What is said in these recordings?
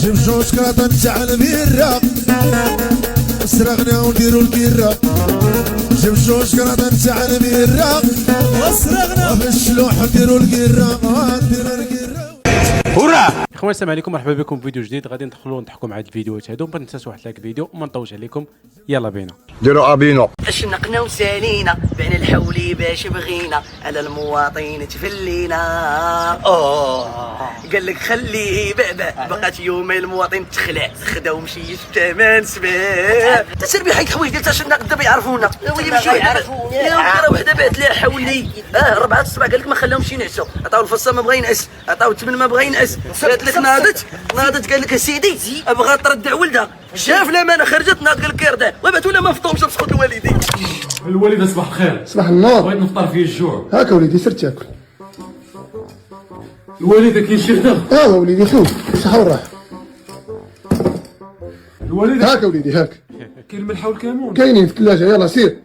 جيب جوج كراطة نتاع البيرة سرقنا ونديرو الكيرة جيب جوج كراطة نتاع البيرة وسرقنا في الشلوح نديرو الكيرة نديرو الكيرة. هورا اخوان السلام عليكم، مرحبا بكم في فيديو جديد. غادي ندخلوا نضحكوا مع هاد الفيديوهات هادو، ما تنساوش واحد لايك فيديو وما نطولش عليكم. يلا بينا ديروا ابينو. شنقنا وسالينا بعنا الحولي باش بغينا على المواطنين تفلينا. قال لك خليه بعبع بقات يومين المواطن تخلع خدا ومشي الثمن سبع تسربي حيت حوايج ديال تشنق دابا يعرفونا ويلي ماشي يعرفونا يا راه وحده بعت لها حولي 4 الصباح قال لك ما خلاهمش ينعسوا عطاو الفصه ما بغا ينعس عطاو الثمن ما بغا ينعس قالت لك ناضت قال لك سيدي ابغى تردع ولدها شاف الامانه خرجت ناض قال لك يرضع وبعثوا لها ما فطومش بسقوط الوالدي. الوالده صباح الخير. صباح النور. بغيت نفطر فيه الجوع. هاك وليدي سير تاكل. الوالده كاين شي خدام؟ وليدي شوف صحه والراحه. الوالده هاك وليدي هاك. كاين الملحه والكمون؟ كاينين في الثلاجه يلا سير.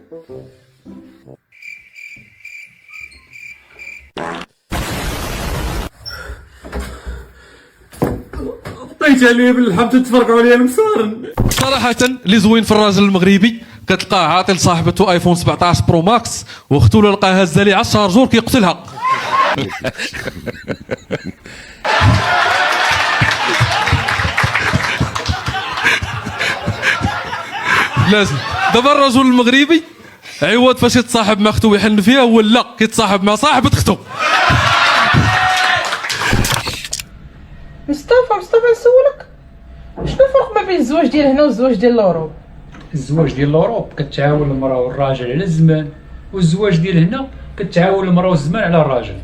عطيت عليه باللحم تتفرقوا عليا المصارن. صراحة اللي زوين في الراجل المغربي كتلقاه عاطي لصاحبته ايفون 17 برو ماكس واختو لقاها هازه ليه على الشارجور كيقتلها. لازم دابا الرجل المغربي عوض فاش يتصاحب مع اختو ويحن فيها ولا كيتصاحب مع صاحبة اختو. مصطفى نسولك شنو الفرق ما بين الزواج ديال هنا والزواج ديال لوروب؟ الزواج ديال لوروب كتعاون المراه والراجل على الزمان، والزواج ديال هنا كتعاون المراه والزمان على الراجل.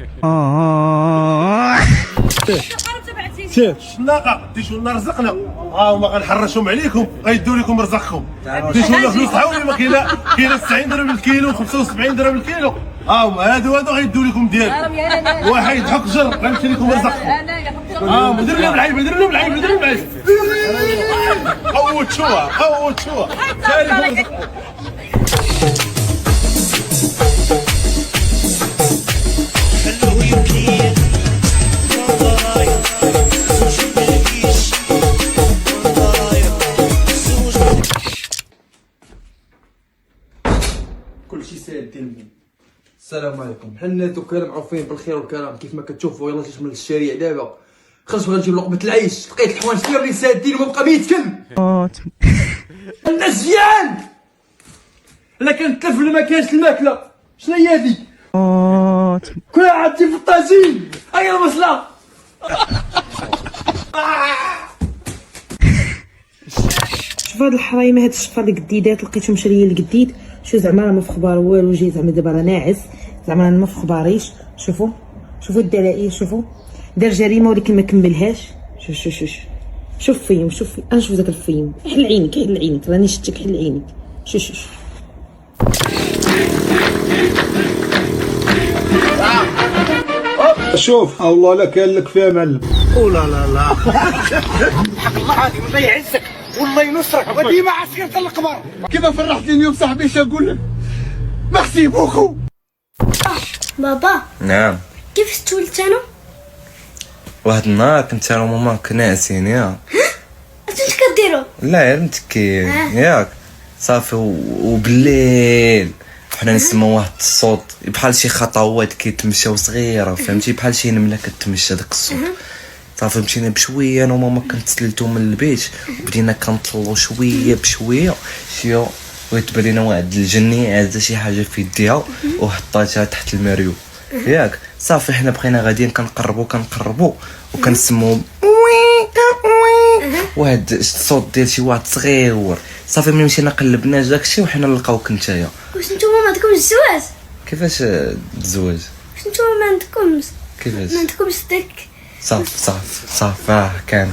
شناقه ديشو لنا رزقنا هما غنحرشهم عليكم غيدوا لكم رزقكم. ديشو لنا فلوس حاولي ما كاينه 90 درهم الكيلو 75 درهم الكيلو هادو غيدوا لكم ديال واحد يضحك جر غنمشي لكم رزقكم. دير لهم العيب دير لهم العيب دير لهم العيب قوتوها كلشي سادين. السلام عليكم. حنا دوكا معروفين بالخير والكرم كيف ما كتشوفوا. يلا جيت من الشارع دابا خرجت بغيت نجيب لقمه العيش لقيت الحوايج كاملين سادين وما بقى 100 كلب. النسيان الا كان تلف ولا ما كانش الماكله شنو هي هذيك؟ كلها عادتي في الطاجين هاي البصله. شوف هاد الحرايمه هاد الشفار الجديدات لقيتهم شريه الجديد شو زعما راه ما في خبار والو جاي زعما دابا راه ناعس زعما راه ما في خباريش. شوفوا الدلائل شوفوا دار جريمه ولكن ما كملهاش. شوف فيهم انا شوف ذاك الفيلم حل عينك راني شتك حل عينك شوف شوف الله لا كان لك فيها معلم. لا حق الله عادي الله يعزك والله ينصرك وديما عسكرة القمر. كيف فرحتني اليوم صاحبي اش نقول لك؟ ميرسي بوكو. بابا نعم كيفاش تولدت انا؟ واحد النهار كنت انا وماما ناعسين ياك. اش كديروا؟ لا يا بنتك ياك صافي وبالليل حنا نسمعوا واحد الصوت بحال شي خطوات كيتمشاو صغيره فهمتي بحال شي نمله كتمشى داك الصوت. صافي مشينا بشويه انا وماما كنتسللتو من البيت وبدينا كنطلو شويه بشويه شيو ويتبان لينا واحد الجني عازه شي حاجه في يديها وحطاتها تحت المريو ياك. صافي حنا بقينا غاديين كنقربوا وكنسمعوا واحد الصوت ديال شي واحد صغير. صافي ملي مشينا قلبنا داكشي وحنا نلقاوك نتايا. واش نتوما ما عندكمش الزواج؟ كيفاش الزواج؟ واش نتوما ما عندكمش؟ كيفاش؟ ما عندكمش داك صافي كان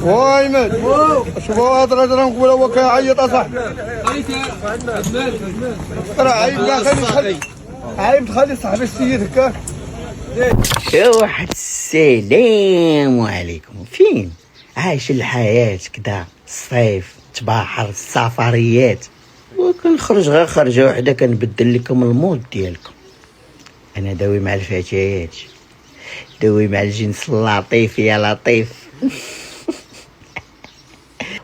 وايمن شوفوا هاد الراجل نقول هو كيعيط اصاحبي. راه عيب خلي صاحبي السيد هكا. يا واحد السلام عليكم. فين عايش الحياة كدا؟ الصيف تبحر السفريات وكنخرج غير خرجه وحده كنبدل لكم المود ديالكم. انا داوي مع الفتيات، داوي مع الجنس اللطيف يا لطيف.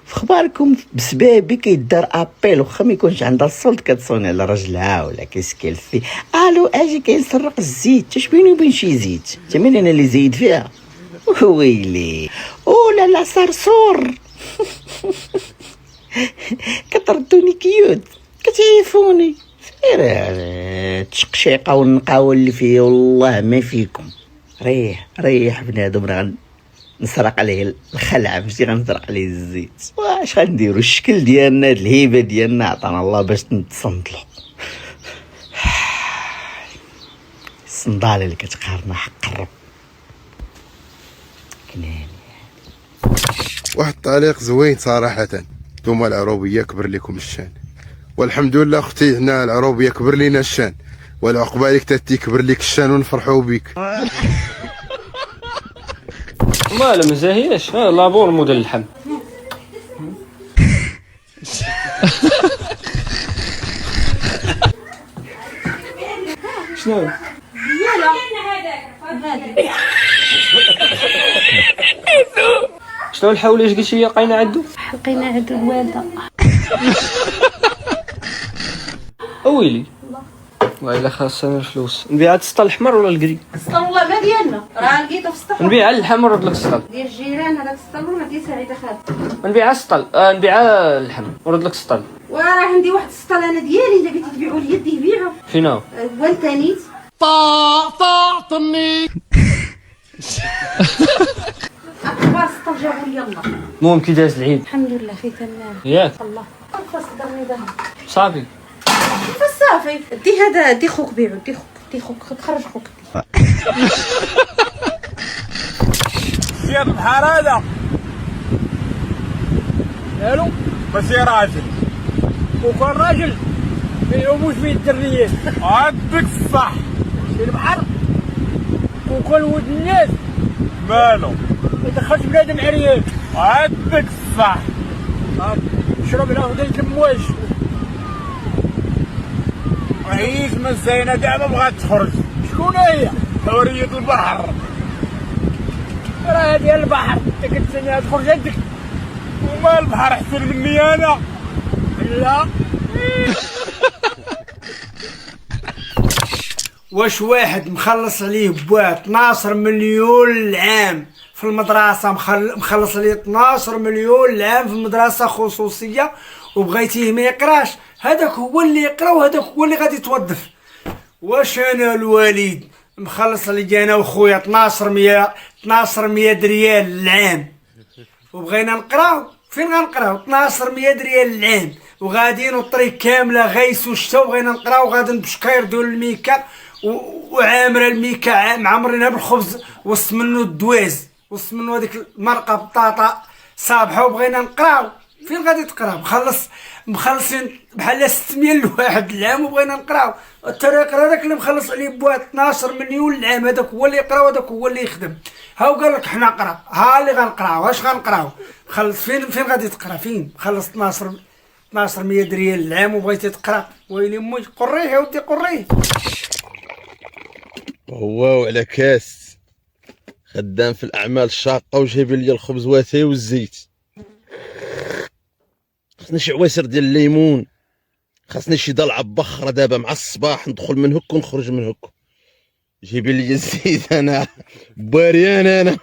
فخباركم بسبابي كيدار ابيل واخا ما يكونش عندها الصوت كتصوني على رجلها ولا كيسكل فيه. الو اجي كيسرق الزيت، اش بيني وبين شي زيت؟ تمين انا اللي زايد فيها. ويلي لا لا صرصور. كتردوني كيوت، كتعيفوني سير تشقشيقه والنقاوه اللي فيا والله ما فيكم. ريح بنادم راه نسرق عليه الخلع ماشي غنسرق عليه الزيت. واش غنديروا الشكل ديالنا هاد الهيبه ديالنا عطانا الله باش نتصنتلو. الصنداله اللي كتقهرنا حق الرب. كناني واحد التعليق زوين صراحة. نتوما العروبية كبر لكم الشان، والحمد لله اختي هنا العروبية كبر لينا الشان، والعقبالك تاتي كبر لك الشان ونفرحوا بك. ما مزاهياش لابور موديل اللحم. شنو شنو الحوليش قلتي لي لقينا عندو؟ لقينا عند الوالده. اويلي والله خاصنا الفلوس. نبيعها السطل الحمر ولا الكري؟ السطل والله ما ديالنا، راه لقيته في السطل نبيعها الحمر ورد لك السطل ديال الجيران. هذاك السطل ما ديال سعيده خالد. نبيعها السطل نبيعها الحمر ورد لك السطل. وراه عندي واحد السطل انا ديالي، الا بغيتي تبيعوا لي يديه بيعوا. فين هو؟ هو الثاني طني اكبر سطل جابوا لي الله. المهم كي داز العيد؟ الحمد لله خي تمام ياك الله. خاص درني ذهب صافي صافي. دي هذا دي خوك بيعو، دي خوك خرج خوك. سير البحر هذا مالو ماشي راجل، وكان راجل ما يعوموش فيه الدريات. عندك الصح. في البحر وكان ولد الناس مالو ما يدخلش بنادم عريان. عندك الصح. شرب له وديك المواج. عيش من زينة كاع ما بغات تخرج. شكون هي؟ حورية البحر. راه ديال البحر انت كتسنيها تخرج عندك. وما البحر احسن مني انا؟ لا. واش واحد مخلص عليه بوا 12 مليون العام في المدرسة، مخلص عليه 12 مليون العام في المدرسة خصوصية وبغيتيه ما يقراش؟ هذاك هو اللي يقرا وهذاك هو اللي غادي يتوظف. واش انا الوالد مخلص علي انا وخويا 1200 ريال العام وبغينا نقراو؟ فين غنقراو 1200 ريال العام وغاديين الطريق كامله غيس وشتا وبغينا نقراو غادي بشكاير دول الميكا وعامره الميكا معمرينها بالخبز وسط منه الدواز وسط منه هذيك المرقه بطاطا صابحه وبغينا نقراو؟ فين غادي تقراو؟ مخلصين بحال 600 لواحد العام وبغينا نقراو. الطريق هذاك اللي مخلص عليه بواحد 12 مليون العام هذاك هو اللي يقرا وهذاك هو اللي يخدم. ها قال لك حنا نقرا، ها اللي غنقراو. واش غنقراو؟ مخلص فين غادي تقرا؟ فين مخلص 1200 ريال العام وبغيتي تقرا؟ ويلي امي قريه يا ودي قريه. هو وعلى كاس خدام في الاعمال الشاقه وجايب لي الخبز واتاي والزيت. خصني شي عويصر ديال الليمون، خاصني شي ضلعه بخره دابا مع الصباح ندخل من هك ونخرج من هك. جيبي لي الزيت انا باريان انا.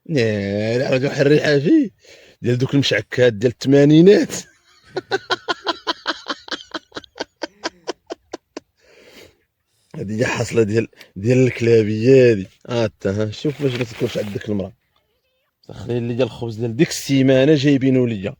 لا راه واحد الريحه فيه ديال دوك المشعكات ديال الثمانينات. هذه هي حاصله ديال الكلابيه هذه. ها شوف باش ما تكونش عندك المراه. سخري لي الخبز ديال ديك السيمانه جايبينو ليا.